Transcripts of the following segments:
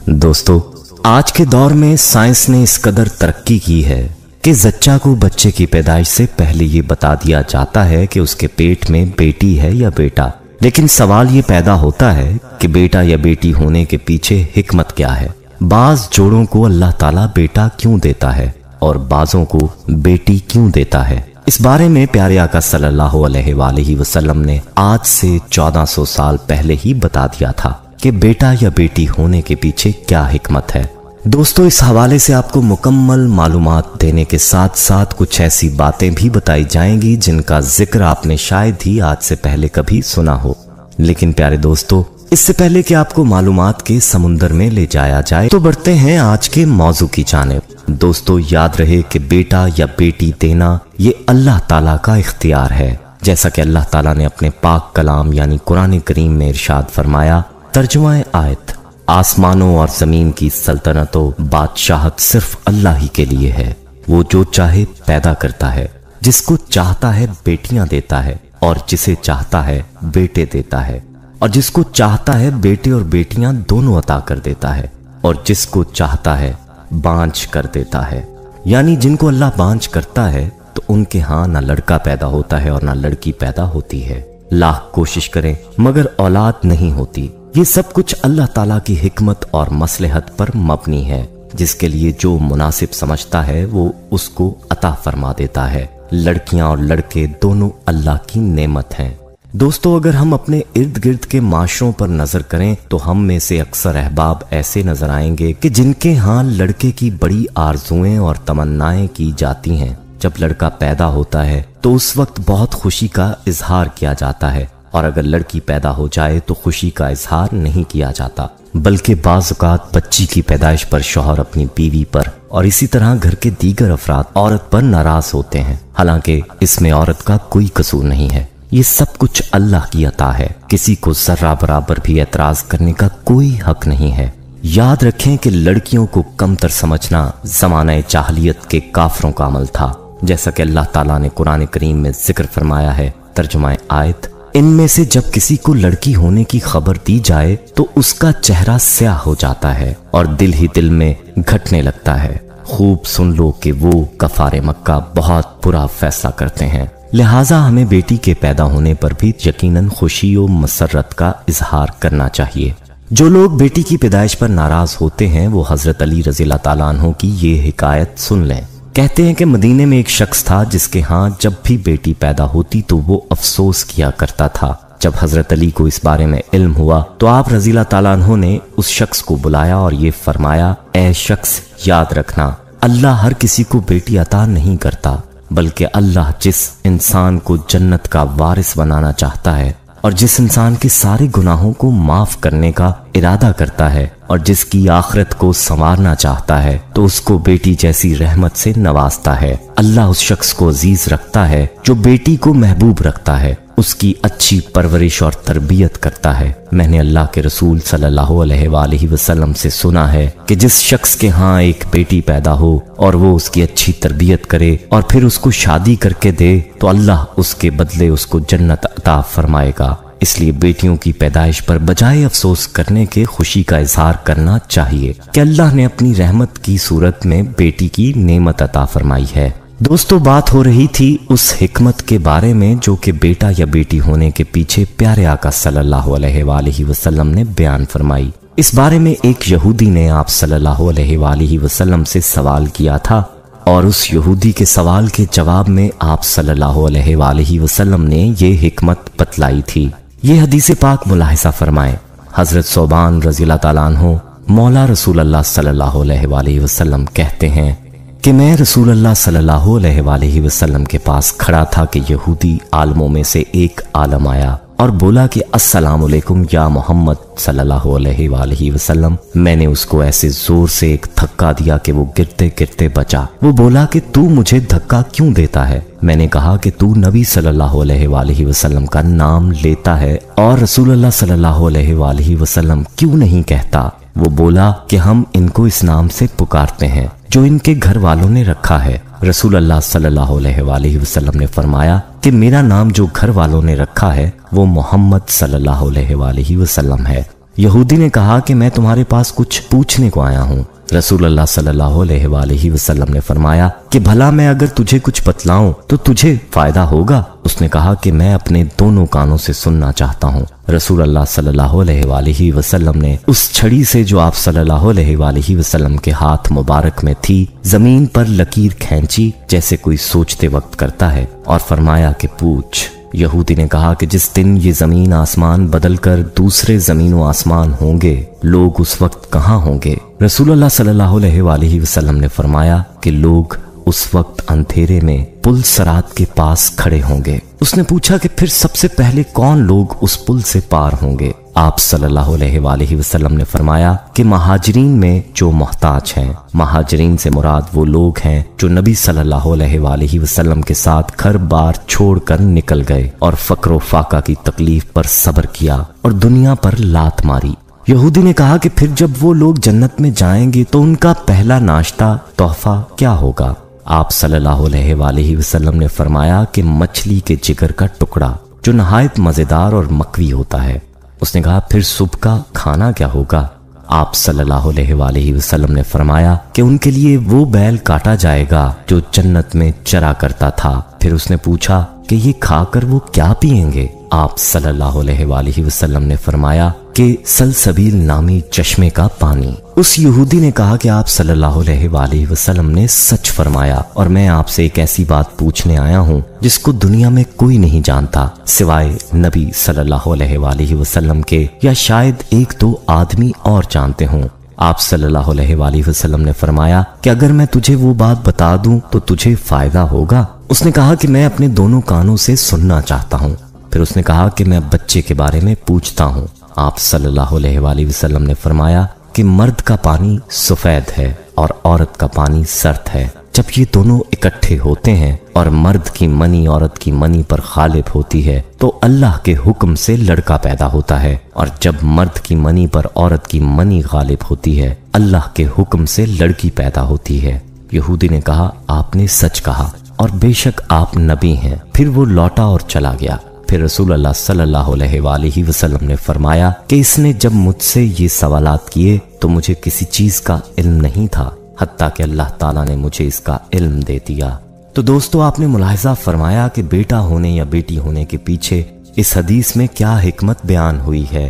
दोस्तों, आज के दौर में साइंस ने इस कदर तरक्की की है कि जच्चा को बच्चे की पैदाइश से पहले ये बता दिया जाता है कि उसके पेट में बेटी है या बेटा। लेकिन सवाल ये पैदा होता है कि बेटा या बेटी होने के पीछे हिकमत क्या है। बाज जोड़ों को अल्लाह ताला बेटा क्यों देता है और बाजों को बेटी क्यों देता है? इस बारे में प्यारे आका सल्लल्लाहु अलैहि वसल्लम ने आज से 1400 साल पहले ही बता दिया था कि बेटा या बेटी होने के पीछे क्या हिकमत है। दोस्तों, इस हवाले से आपको मुकम्मल मालूमात देने के साथ साथ कुछ ऐसी बातें भी बताई जाएंगी जिनका जिक्र आपने शायद ही आज से पहले कभी सुना हो। लेकिन प्यारे दोस्तों, इससे पहले कि आपको मालूमात के समुंदर में ले जाया जाए तो बढ़ते हैं आज के मौजू की जानिब। दोस्तों, याद रहे कि बेटा या बेटी देना ये अल्लाह ताला का इख्तियार है। जैसा कि अल्लाह ताला ने अपने पाक कलाम यानी कुरान करीम में इरशाद फरमाया, तर्जुमा आयत, आसमानों और जमीन की सल्तनतों बादशाहत सिर्फ अल्लाह ही के लिए है। वो जो चाहे पैदा करता है, जिसको चाहता है बेटियां देता है और जिसे चाहता है बेटे देता है, और जिसको चाहता है बेटे और बेटियां दोनों अता कर देता है, और जिसको चाहता है बांझ कर देता है। यानी जिनको अल्लाह बांझ करता है तो उनके यहाँ ना लड़का पैदा होता है और ना लड़की पैदा होती है। लाख कोशिश करें मगर औलाद नहीं होती। ये सब कुछ अल्लाह ताला की हिकमत और मसलहत पर मबनी है, जिसके लिए जो मुनासिब समझता है वो उसको अता फरमा देता है। लड़कियां और लड़के दोनों अल्लाह की नेमत हैं। दोस्तों, अगर हम अपने इर्द गिर्द के माशरों पर नजर करें तो हम में से अक्सर अहबाब ऐसे नजर आएंगे कि जिनके यहाँ लड़के की बड़ी आरजुएं और तमन्नाएं की जाती हैं। जब लड़का पैदा होता है तो उस वक्त बहुत खुशी का इजहार किया जाता है, और अगर लड़की पैदा हो जाए तो खुशी का इजहार नहीं किया जाता, बल्कि बाज़ औक़ात बच्ची की पैदाइश पर शौहर अपनी बीवी पर और इसी तरह घर के दीगर अफराद औरत पर नाराज होते हैं। हालांकि इसमें औरत का कोई कसूर नहीं है। ये सब कुछ अल्लाह की अता है। किसी को जर्रा बराबर भी एतराज करने का कोई हक नहीं है। याद रखें कि लड़कियों को कमतर समझना ज़माने जाहिलियत के काफरों का अमल था। जैसा कि अल्लाह ताला ने कुरान करीम में जिक्र फरमाया है, तर्जुमा आयत, इनमें से जब किसी को लड़की होने की खबर दी जाए तो उसका चेहरा स्याह हो जाता है और दिल ही दिल में घटने लगता है। खूब सुन लो कि वो कफारे मक्का बहुत बुरा फैसला करते हैं। लिहाजा हमें बेटी के पैदा होने पर भी यकीनन खुशी और मसरत का इजहार करना चाहिए। जो लोग बेटी की पैदाइश पर नाराज होते हैं वो हजरत अली रज़ियल्लाहु ताला अन्हु की ये हिकायत सुन लें। कहते हैं कि मदीने में एक शख्स था जिसके यहाँ जब भी बेटी पैदा होती तो वो अफसोस किया करता था। जब हजरत अली को इस बारे में इल्म हुआ तो आप रज़ियल्लाहु ताला अन्हु ने उस शख्स को बुलाया और ये फरमाया, ऐ शख्स, याद रखना, अल्लाह हर किसी को बेटी अता नहीं करता, बल्कि अल्लाह जिस इंसान को जन्नत का वारिस बनाना चाहता है और जिस इंसान के सारे गुनाहों को माफ करने का इरादा करता है और जिसकी आखिरत को संवारना चाहता है तो उसको बेटी जैसी रहमत से नवाजता है। अल्लाह उस शख्स को अजीज रखता है जो बेटी को महबूब रखता है, उसकी अच्छी परवरिश और तरबियत करता है। मैंने अल्लाह के रसूल सल्लल्लाहु अलैहि वसल्लम से सुना है कि जिस शख्स के यहाँ एक बेटी पैदा हो और वो उसकी अच्छी तरबियत करे और फिर उसको शादी करके दे तो अल्लाह उसके बदले उसको जन्नत अता फरमाएगा। इसलिए बेटियों की पैदाइश पर बजाय अफसोस करने के खुशी का इजहार करना चाहिए कि अल्लाह ने अपनी रहमत की सूरत में बेटी की नेमत अता फरमाई है। दोस्तों, बात हो रही थी उस हिकमत के बारे में जो कि बेटा या बेटी होने के पीछे प्यारे आका सल्लल्लाहु अलैहि वसल्लम ने बयान फरमाई। इस बारे में एक यहूदी ने आप सल्लल्लाहु अलैहि वसल्लम से सवाल किया था और उस यहूदी के सवाल के जवाब में आप सल्लल्लाहु अलैहि वसल्लम ने ये हिकमत बतलाई थी। ये हदीस पाक मुलाहिजा फरमाए। हजरत सोबान रज़ियल्लाहु ताला अन्हु मौला रसूल अल्लाह सल्लल्लाहु अलैहि वसल्लम कहते हैं कि मैं रसूल अल्लाह सल्लल्लाहु अलैहि वसल्लम के पास खड़ा था कि यहूदी आलमों में से एक आलम आया और बोला कि अस्सलाम वालेकुम या मोहम्मद सल्लल्लाहु अलैहि वसल्लम। मैंने उसको ऐसे जोर से एक धक्का दिया कि वो गिरते गिरते बचा। वो बोला कि तू मुझे धक्का क्यों देता है? मैंने कहा कि तू नबी सल्लल्लाहु अलैहि वसल्लम का नाम लेता है और रसूलुल्लाह सल्लल्लाहु अलैहि वसल्लम क्यों नहीं कहता? वो बोला कि हम इनको इस नाम से पुकारते हैं जो इनके घर वालों ने रखा है। रसूल अल्लाह सल्लल्लाहु अलैहि वसल्लम ने फरमाया कि मेरा नाम जो घर वालों ने रखा है वो मोहम्मद सल्लल्लाहु अलैहि वसल्लम है। यहूदी ने कहा कि मैं तुम्हारे पास कुछ पूछने को आया हूँ। रसूल अल्लाह सल्लल्लाहु अलैहि वसल्लम ने फरमाया कि भला मैं अगर तुझे कुछ बतलाऊं तो तुझे फायदा होगा। उसने कहा कि मैं अपने दोनों कानों से सुनना चाहता हूँ। रसूल अल्लाह सल्लल्लाहु अलैहि वसल्लम ने उस छड़ी से जो आप सल्लल्लाहु अलैहि वसल्लम के हाथ मुबारक में थी, जमीन पर लकीर खींची जैसे कोई सोचते वक्त करता है, और फरमाया कि पूछ। यहूदी ने कहा कि जिस दिन ये जमीन आसमान बदलकर दूसरे जमीन व आसमान होंगे, लोग उस वक्त कहाँ होंगे? रसूलुल्लाह सल्लल्लाहु अलैहि वसल्लम ने फरमाया कि लोग उस वक्त अंधेरे में पुल सरात के पास खड़े होंगे। उसने पूछा कि फिर सबसे पहले कौन लोग उस पुल से पार होंगे? आप सल्लल्लाहु अलैहि वसल्लम ने फरमाया कि महाजरीन में जो मोहताज हैं। महाजरीन से मुराद वो लोग हैं जो नबी सल्लल्लाहु अलैहि वसल्लम के साथ घर बार छोड़कर निकल गए और फक्र फाका की तकलीफ पर सब्र किया और दुनिया पर लात मारी। यहूदी ने कहा कि फिर जब वो लोग जन्नत में जाएंगे तो उनका पहला नाश्ता तोहफा क्या होगा? आप सल्लल्लाहु अलैहि वसल्लम ने फरमाया कि मछली के जिगर का टुकड़ा जो नहायत मजेदार और मकवी होता है। उसने कहा फिर सुबह का खाना क्या होगा? आप सल्लल्लाहु अलैहि वसल्लम ने फरमाया कि उनके लिए वो बैल काटा जाएगा जो जन्नत में चरा करता था। फिर उसने पूछा कि ये खाकर वो क्या पिएंगे? आप सल्लल्लाहु अलैहि वसल्लम ने फरमाया कि सलसबील नामी चश्मे का पानी। उस यहूदी ने कहा कि आप सल्लल्लाहु अलैहि वसल्लम ने सच फरमाया और मैं आपसे एक ऐसी बात पूछने आया हूँ जिसको दुनिया में कोई नहीं जानता सिवाय नबी सल्लल्लाहु अलैहि वसल्लम के, या शायद एक दो आदमी और जानते हों। आप सल्लल्लाहु अलैहि वसल्लम ने फरमाया कि अगर मैं तुझे वो बात बता दूं तो तुझे फायदा होगा? उसने कहा कि मैं अपने दोनों कानों से सुनना चाहता हूँ। फिर उसने कहा कि मैं बच्चे के बारे में पूछता हूँ। आप सल्लल्लाहु अलैहि वसल्लम ने फरमाया कि मर्द का पानी सफेद है और औरत का पानी सर्द है। जब ये दोनों इकट्ठे होते हैं और मर्द की मनी औरत की मनी पर गालिब होती है तो अल्लाह के हुक्म से लड़का पैदा होता है, और जब मर्द की मनी पर औरत की मनी गालिब होती है अल्लाह के हुक्म से लड़की पैदा होती है। यहूदी ने कहा आपने सच कहा और बेशक आप नबी हैं। फिर वो लौटा और चला गया। फिर रसूल अल्लाह सल्लल्लाहु अलैहि वसल्लम ने फरमाया कि इसने जब मुझसे ये सवालात किए तो मुझे किसी चीज का इल्म नहीं था, हत्ता कि अल्लाह ताला ने मुझे इसका इल्म दे दिया। तो दोस्तों, आपने मुलाहिजा फरमाया कि बेटा होने या बेटी होने के पीछे इस हदीस में क्या हिकमत बयान हुई है।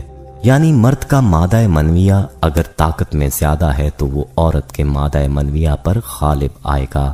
यानी मर्द का मादा मनविया अगर ताकत में ज्यादा है तो वो औरत के मादा मनविया पर गालिब आएगा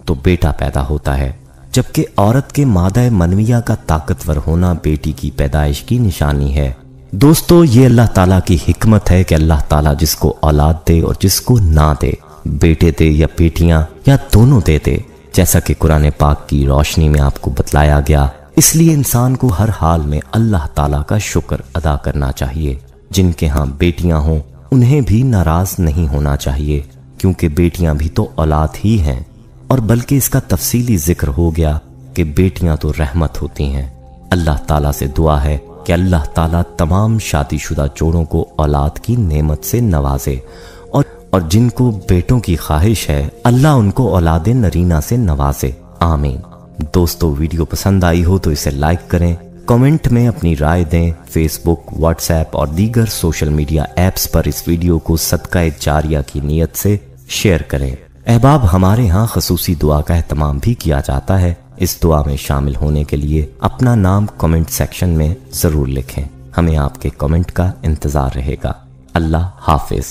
तो बेटा पैदा होता है, जबकि औरत के मादा मनविया का ताकतवर होना बेटी की पैदाइश की निशानी है। दोस्तों, ये अल्लाह ताला की हिकमत है कि अल्लाह ताला जिसको औलाद दे और जिसको ना दे, बेटे दे या बेटियां या दोनों दे दे, जैसा कि कुरान पाक की रोशनी में आपको बतलाया गया। इसलिए इंसान को हर हाल में अल्लाह ताला का शुक्र अदा करना चाहिए। जिनके यहाँ बेटियां हों उन्हें भी नाराज नहीं होना चाहिए, क्योंकि बेटियां भी तो औलाद ही हैं, और बल्कि इसका तफसीली जिक्र हो गया कि बेटियां तो रहमत होती हैं। अल्लाह ताला से दुआ है कि अल्लाह ताला तमाम शादीशुदा जोड़ों को औलाद की नेमत से नवाजे, और जिनको बेटों की ख्वाहिश है अल्लाह उनको औलाद नरीना से नवाजे। आमीन। दोस्तों, वीडियो पसंद आई हो तो इसे लाइक करें, कमेंट में अपनी राय दें। फेसबुक, व्हाट्सएप और दीगर सोशल मीडिया ऐप्स पर इस वीडियो को सदका जारिया की नीयत से शेयर करें। अहबाब, हमारे यहाँ खसूसी दुआ का एहतमाम भी किया जाता है। इस दुआ में शामिल होने के लिए अपना नाम कमेंट सेक्शन में जरूर लिखें। हमें आपके कमेंट का इंतजार रहेगा। अल्लाह हाफिज।